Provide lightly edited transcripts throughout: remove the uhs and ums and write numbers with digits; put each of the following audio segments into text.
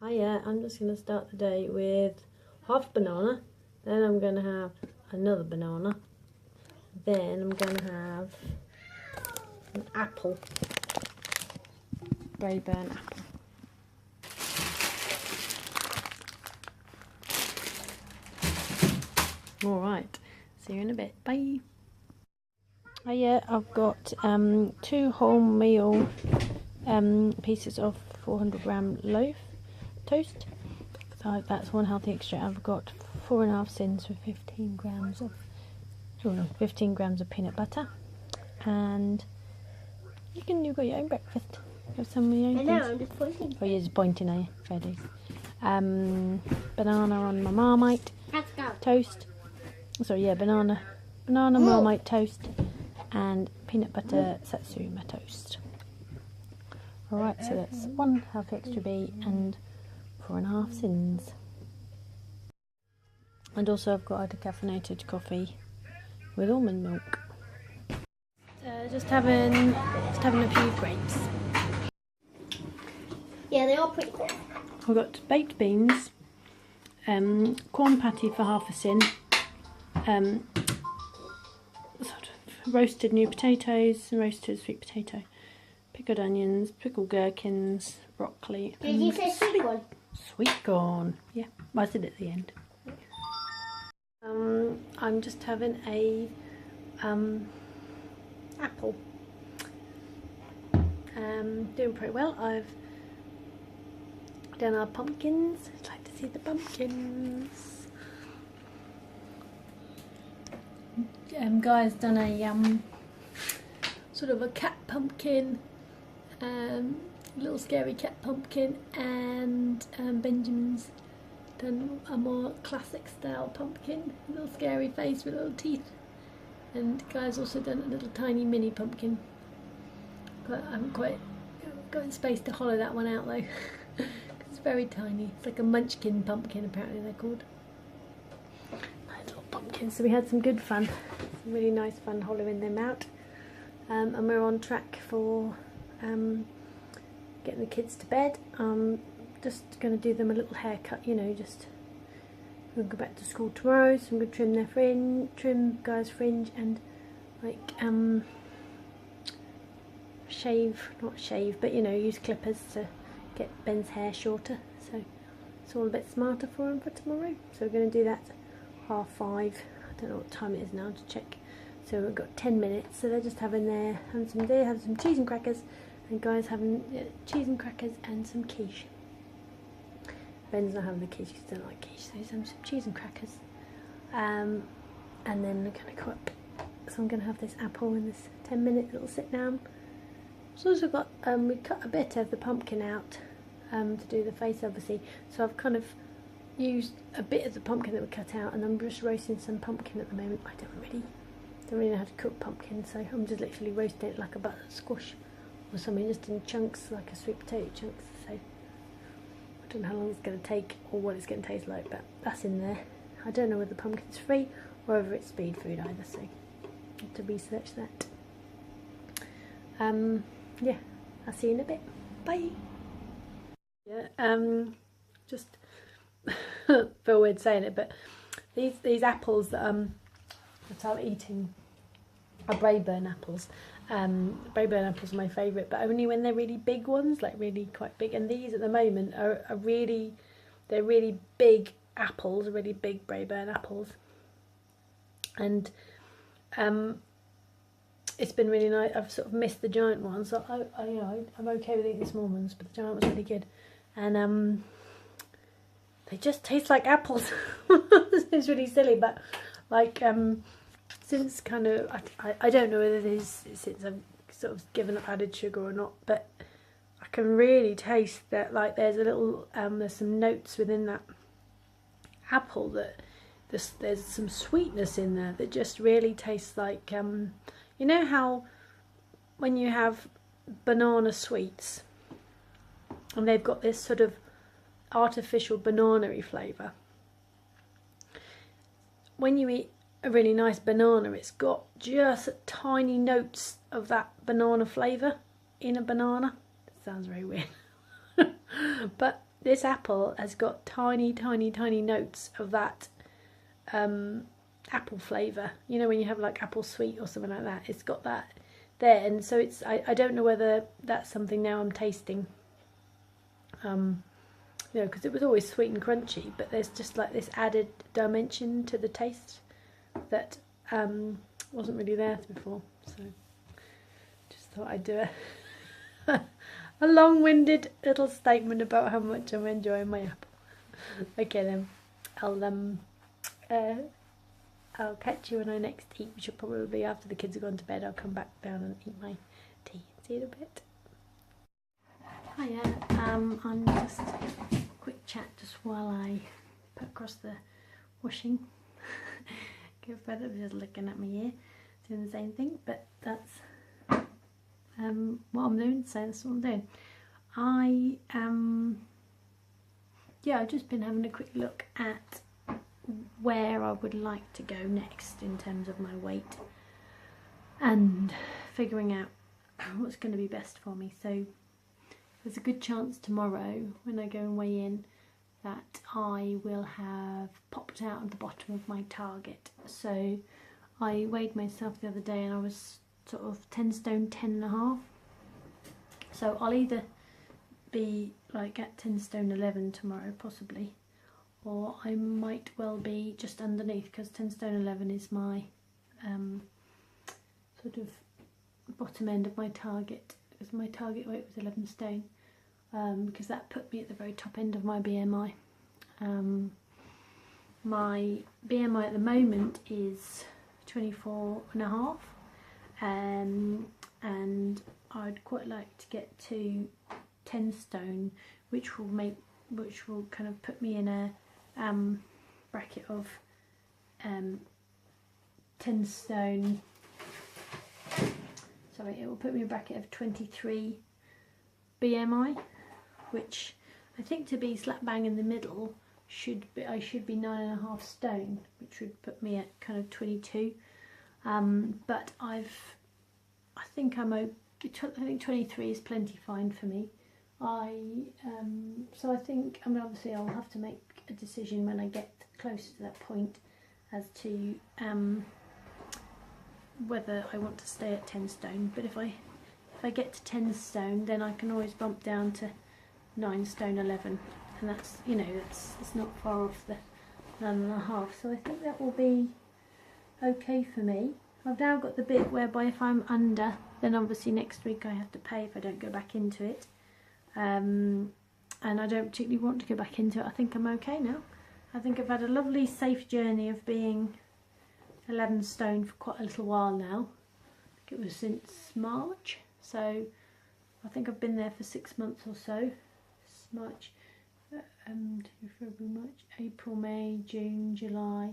Yeah, I'm just going to start the day with half banana, then I'm going to have another banana, then I'm going to have an apple, Braeburn apple. Alright, see you in a bit, bye. Yeah, I've got 2 wholemeal pieces of 400-gram loaf toast. So that's one healthy extra. I've got 4.5 sins with 15 grams of 15 grams of peanut butter, and you've got your own breakfast. Have some of your own things. I know, I'm just pointing. Oh, you're just pointing, are you? Fair dues. Banana on my Marmite Let's go. toast. Sorry, yeah, banana Marmite toast and peanut butter Satsuma toast. Alright, so that's 1 healthy extra B and 4.5 sins. And also I've got a decaffeinated coffee with almond milk. Just having a few grapes. Yeah, they're all pretty cool. I've got baked beans, corn patty for half a sin, sort of roasted new potatoes, roasted sweet potato, pickled onions, pickled gherkins, broccoli. Did you say sweet corn? Sweet corn, yeah, I said it at the end. I'm just having a apple. Doing pretty well. I've done our pumpkins. I'd like to see the pumpkins. Guy's done a sort of a cat pumpkin, little scary cat pumpkin, and Benjamin's done a more classic style pumpkin, a little scary face with little teeth, and Guy's also done a little tiny mini pumpkin. But I haven't quite got the space to hollow that one out though. It's very tiny. It's like a munchkin pumpkin, apparently they're called. Nice little pumpkins. So we had some good fun, some really nice fun hollowing them out, and we're on track for getting the kids to bed. Just going to do them a little haircut, you know, just we'll go back to school tomorrow, so I'm going to trim their trim Guy's fringe, and like not shave, but you know, use clippers to get Ben's hair shorter, so it's all a bit smarter for him for tomorrow. So we're going to do that 5:30. I don't know what time it is now to check. So we've got 10 minutes. So they're just having some cheese and crackers, and Guy's having cheese and crackers and some quiche. Ben's not having the quiche, he doesn't like quiche, so he's having some cheese and crackers. And then we're going to cook. So I'm going to have this apple in this 10-minute little sit down. So also got, we cut a bit of the pumpkin out to do the face, obviously. So I've kind of used a bit of the pumpkin that we cut out, and I'm just roasting some pumpkin at the moment. I don't really know how to cook pumpkin, so I'm just literally roasting it like a butter squash or something, just in chunks, like a sweet potato chunks. So I don't know how long it's going to take or what it's going to taste like, but that's in there. I don't know whether the pumpkin's free or whether it's speed food either, so I have to research that. Yeah, I'll see you in a bit. Bye. Yeah, just feel weird saying it, but these apples that I'm eating are Braeburn apples. Braeburn apples are my favourite, but only when they're really big ones, like really quite big. And these at the moment are they're really big apples, really big Braeburn apples. And it's been really nice. I've sort of missed the giant ones, so I'm okay with eating small ones, but the giant was really good. And they just taste like apples. It's really silly, but like since kind of I don't know whether it is since I've sort of given up added sugar or not, but I can really taste that, like there's a little there's some notes within that apple that there's some sweetness in there that just really tastes like you know how when you have banana sweets and they've got this sort of artificial banana-y flavour, when you eat a really nice banana, it's got just tiny notes of that banana flavour in a banana. It sounds very weird. But this apple has got tiny notes of that apple flavour. You know, when you have like apple sweet or something like that, it's got that there. And so it's, I don't know whether that's something now I'm tasting. You know, because it was always sweet and crunchy, but there's just like this added dimension to the taste that wasn't really there before. So just thought I'd do a long-winded little statement about how much I'm enjoying my apple. Okay then, I'll catch you when I next eat, which will probably be after the kids have gone to bed. I'll come back down and eat my tea. See you in a bit. Hiya, I'm just quick chat just while I put across the washing. Give Brother just looking at me here, doing the same thing, but that's what I'm doing, so that's what I'm doing. I've just been having a quick look at where I would like to go next in terms of my weight and figuring out what's going to be best for me. So there's a good chance tomorrow when I go and weigh in that I will have popped out at the bottom of my target. So I weighed myself the other day and I was sort of 10 stone 10.5. So I'll either be like at 10 stone 11 tomorrow possibly, or I might well be just underneath, because 10 stone 11 is my sort of bottom end of my target, because my target weight was 11 stone, because that put me at the very top end of my BMI. My BMI at the moment is 24.5, and I'd quite like to get to 10 stone, which will kind of put me in a bracket of 10 stone. Sorry, it will put me in a bracket of 23 BMI, which I think to be slap bang in the middle I should be 9.5 stone, which would put me at kind of 22. But I think I think 23 is plenty fine for me. So I think, obviously I'll have to make a decision when I get closer to that point as to whether I want to stay at 10 stone. But if I get to 10 stone, then I can always bump down to 9 stone 11, and that's, you know, it's not far off the 9.5. So I think that will be okay for me. I've now got the bit whereby if I'm under, then obviously next week I have to pay if I don't go back into it. And I don't particularly want to go back into it. I think I'm okay now. I think I've had a lovely safe journey of being 11 stone for quite a little while now. I think it was since March, so I think I've been there for 6 months or so. March, February, March, April, May, June, July,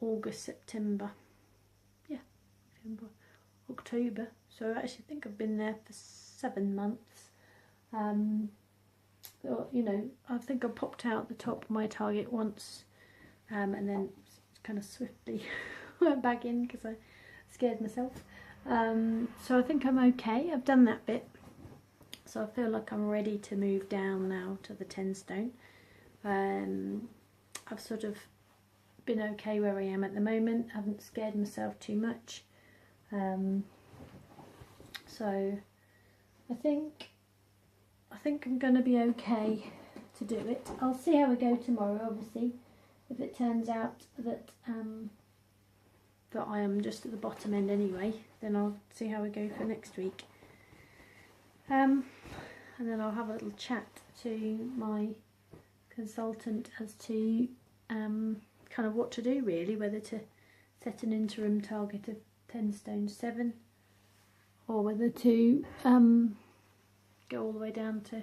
August, September, yeah, November, October. So I actually think I've been there for 7 months. You know, I think I popped out the top of my target once, and then kind of swiftly went back in because I scared myself. So I think I'm okay. I've done that bit, so I feel like I'm ready to move down now to the 10 stone. I've sort of been okay where I am at the moment. I haven't scared myself too much. So I think I'm going to be okay to do it. I'll see how we go tomorrow, obviously. If it turns out that that I am just at the bottom end anyway, then I'll see how we go for next week. And then I'll have a little chat to my consultant as to kind of what to do really, whether to set an interim target of 10 stone 7 or whether to go all the way down to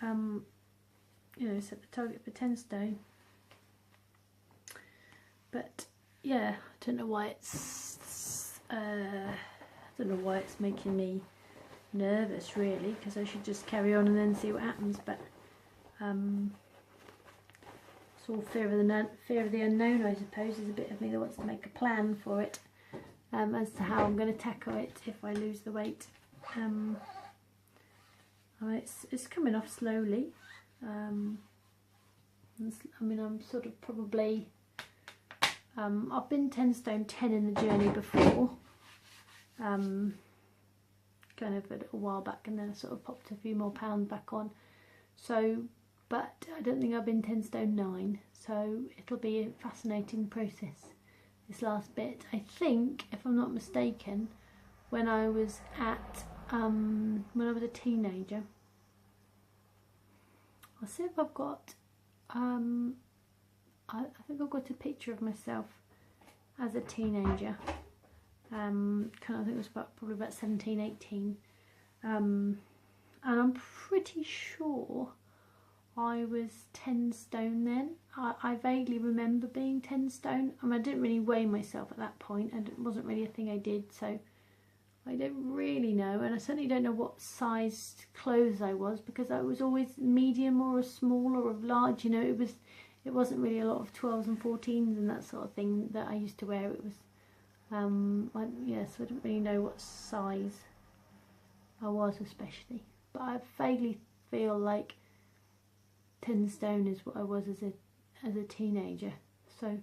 you know, set the target for 10 stone. But yeah, I don't know why it's making me nervous really, because I should just carry on and then see what happens. But it's all fear of the unknown, I suppose. There's a bit of me that wants to make a plan for it, as to how I'm going to tackle it if I lose the weight. It's coming off slowly. I mean, I'm sort of probably, I've been 10 stone 10 in the journey before, kind of a little while back, and then I sort of popped a few more pounds back on. So, but I don't think I've been 10 stone 9, so it'll be a fascinating process, this last bit. I think, if I'm not mistaken, when I was a teenager, I'll see if I've got, I think I've got a picture of myself as a teenager, I think it was probably about 17, 18, and I'm pretty sure I was 10 stone then. I vaguely remember being 10 stone. I mean, I didn't really weigh myself at that point, and it wasn't really a thing I did, so I don't really know, and I certainly don't know what size clothes I was, because I was always medium or a small or a large, you know. It wasn't really a lot of 12s and 14s and that sort of thing that I used to wear. It was, yeah, so I didn't really know what size I was especially, but I vaguely feel like 10 stone is what I was as a teenager. So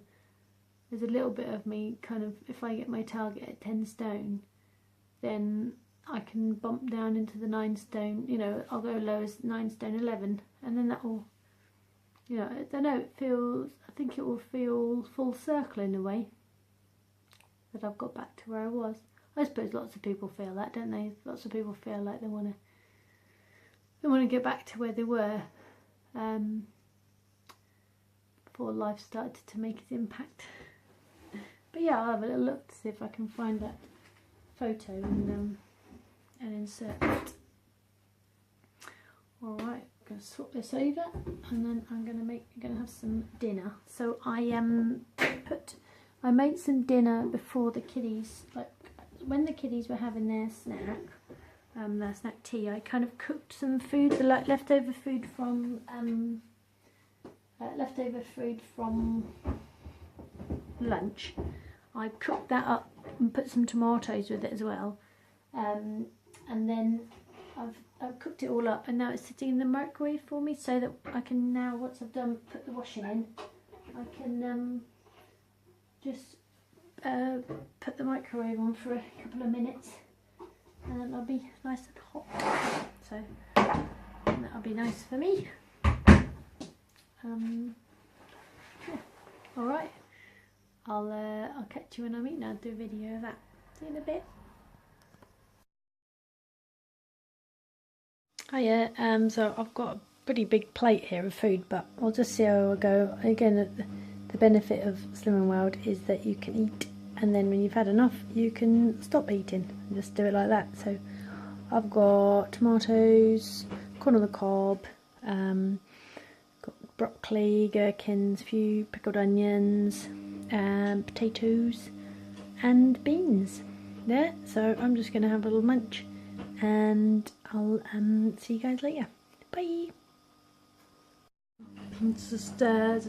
there's a little bit of me kind of, if I get my target at 10 stone, then I can bump down into the 9 stone, you know, I'll go low as 9 stone 11, and then that will, you know, I don't know, I think it will feel full circle in a way, that I've got back to where I was. I suppose lots of people feel that, don't they? Lots of people feel like they want to get back to where they were, before life started to make its impact. But yeah, I'll have a little look to see if I can find that photo and insert it. Alright, I'm going to swap this over, and then I'm going to have some dinner. So I made some dinner before the kiddies, like when the kiddies were having their snack tea. I kind of cooked some food, the leftover food from lunch. I cooked that up and put some tomatoes with it as well, and then I've cooked it all up, and now it's sitting in the microwave for me, so that I can now, once I've done put the washing in, I can just put the microwave on for a couple of minutes, and then it'll be nice and hot, so that'll be nice for me. Yeah. Alright, I'll catch you when I'm eating. I'll do a video of that. See you in a bit. Hiya, so I've got a pretty big plate here of food, but I'll just see how I go. Again, the benefit of Slim and Wild is that you can eat, and then when you've had enough, you can stop eating and just do it like that. So I've got tomatoes, corn on the cob, got broccoli, gherkins, a few pickled onions, potatoes and beans there. So I'm just going to have a little munch, and I'll see you guys later. Bye. I'm just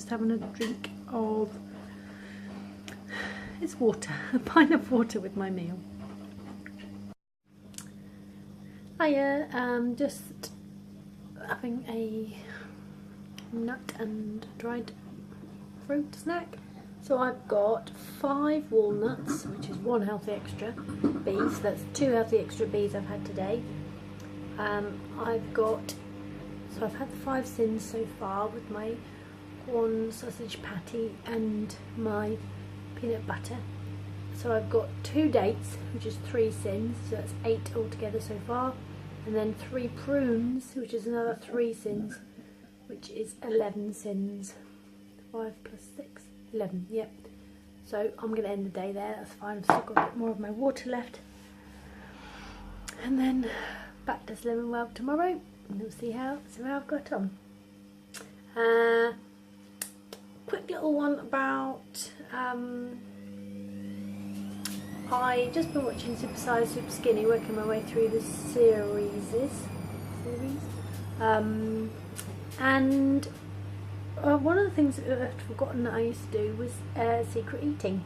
having a drink of, it's water, a pint of water with my meal. Hiya, just having a nut and dried fruit snack. So I've got 5 walnuts, which is 1 healthy extra bees. That's 2 healthy extra bees I've had today. I've had the 5 sins so far with my corn sausage patty and my peanut butter. So I've got 2 dates, which is 3 sins, so that's 8 altogether so far. And then 3 prunes, which is another 3 sins, which is 11 sins. 5 plus 6, 11, yep. So I'm going to end the day there, that's fine. I've still got a bit more of my water left. And then back to Slim and Well tomorrow, and we'll see how I've got on. Quick little one about, I just been watching Super Size, Super Skinny, working my way through the series. And one of the things that I've forgotten that I used to do was secret eating,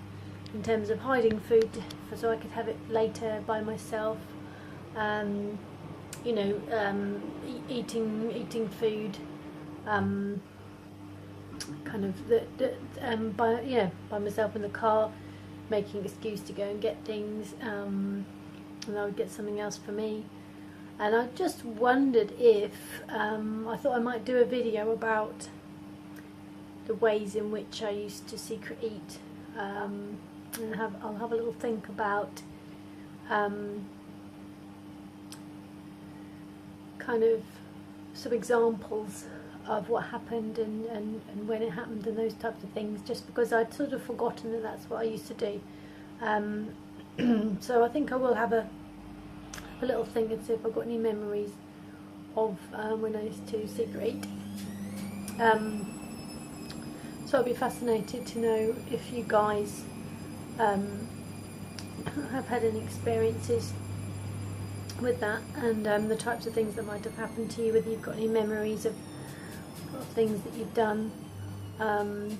in terms of hiding food so I could have it later by myself. You know, eating food kind of by myself in the car, making an excuse to go and get things, and I would get something else for me. And I just wondered if I thought I might do a video about the ways in which I used to secret eat, and I'll have a little think about kind of some examples of what happened and when it happened and those types of things, just because I'd sort of forgotten that that's what I used to do. So I think I will have a little think and see if I've got any memories of when I used to secret eat. So I'd be fascinated to know if you guys have had any experiences with that, and the types of things that might have happened to you, whether you've got any memories of things that you've done, and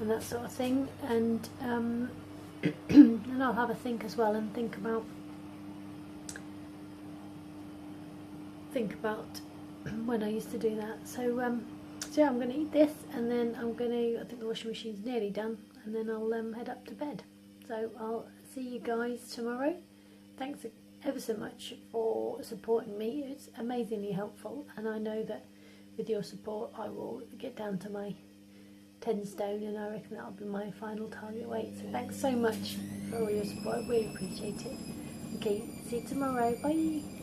that sort of thing, and and I'll have a think as well and think about when I used to do that. So yeah, I'm going to eat this, and then I think the washing machine's nearly done, and then I'll head up to bed. So I'll see you guys tomorrow. Thanks ever so much for supporting me. It's amazingly helpful, and I know that with your support I will get down to my 10 stone, and I reckon that'll be my final target weight. So thanks so much for all your support, I really appreciate it. Okay, see you tomorrow, bye.